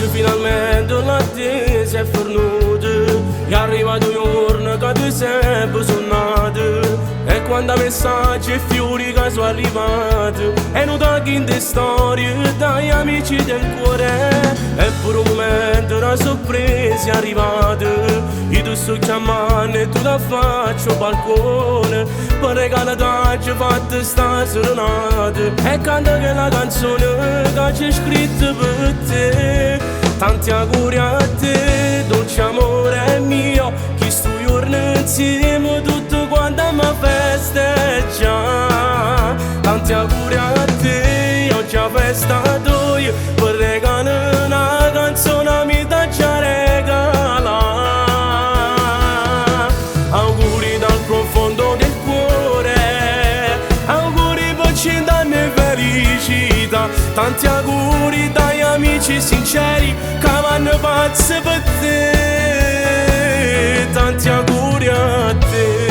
Oggi finalmente l'attesa è fornuta, è arrivato un giorno che tu sei bisognato. E quando messaggi e fiori che sono arrivati, e non tagli in te storie dagli amici del cuore. E per un momento una sorpresa è arrivata, io ti sto chiamando e tu la faccio balcone, per regalarti fatta sta serenata. E canta che la canzone che c'è scritta per te. Tanti auguri a te, dolce amore mio, che sto giorno insieme tutto quanto mi festeggia. Tanti auguri a te, oggi è festa tua, per regalare una canzone mi da già regala. Auguri dal profondo del cuore, auguri per 100 anni e felicità. Tanti auguri dagli amici sinceri che vanno pazzi per te. Tanti auguri a te.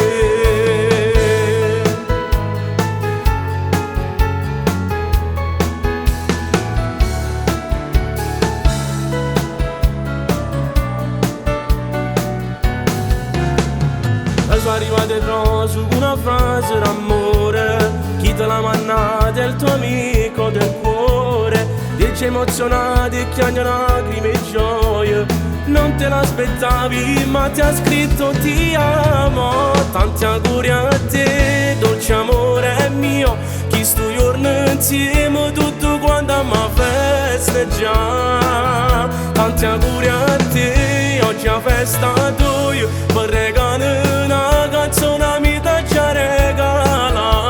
Sono arrivate rose con una frase d'amore, chi te l'ha mandata è il tuo amico del cuore. Dice emozionato e chiagna lacrime e gioia, non te l'aspettavi ma ti ha scritto ti amo. Tanti auguri a te, dolce amore mio, chi sto giorno insieme tutto quanto mi festeggia. Tanti auguri a te, oggi è festa tua, per regalare una canzone mi da già regala.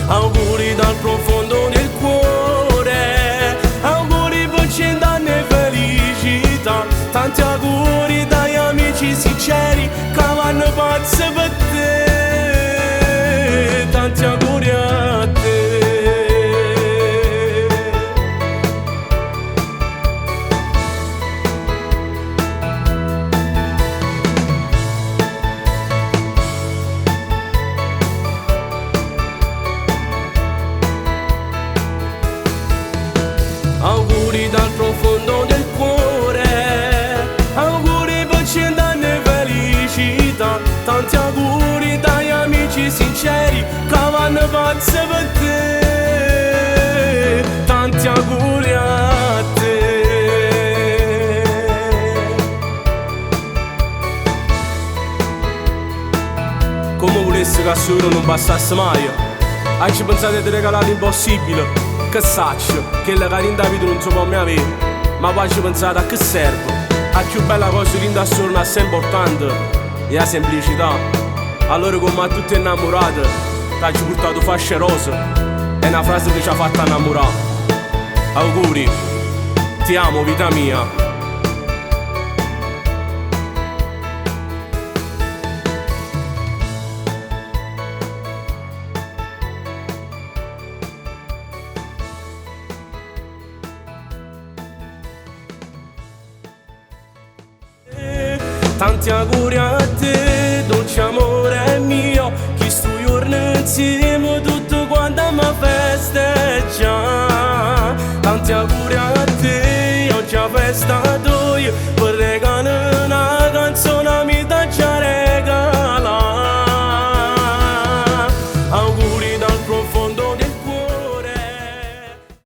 Auguri dal profondo del cuore, auguri per 100 anni e felicità. Tanti auguri dagli amici sinceri che vanno pazzi per te. Tanti auguri a te. Auguri dal profondo del cuore, auguri per 100 anni e felicità. Tanti auguri dagli amici sinceri che vanno pazzi per te. Tanti auguri a te. Come volessi che a solo non passasse mai, hai pensato di regalare l'impossibile. Che saccio, che la carinda vita non si può mai avere, ma poi ci pensate a che serve. La più bella cosa di da solo è sempre importante, è la semplicità. Allora come a tutti innamorati, ti hai portato fasce rose, è una frase che ci ha fatto innamorare. Auguri, ti amo vita mia. Tanti auguri a te, dolce amore mio, chi sto giorno insieme tutto quanto mi festeggia. Tanti auguri a te, oggi è festa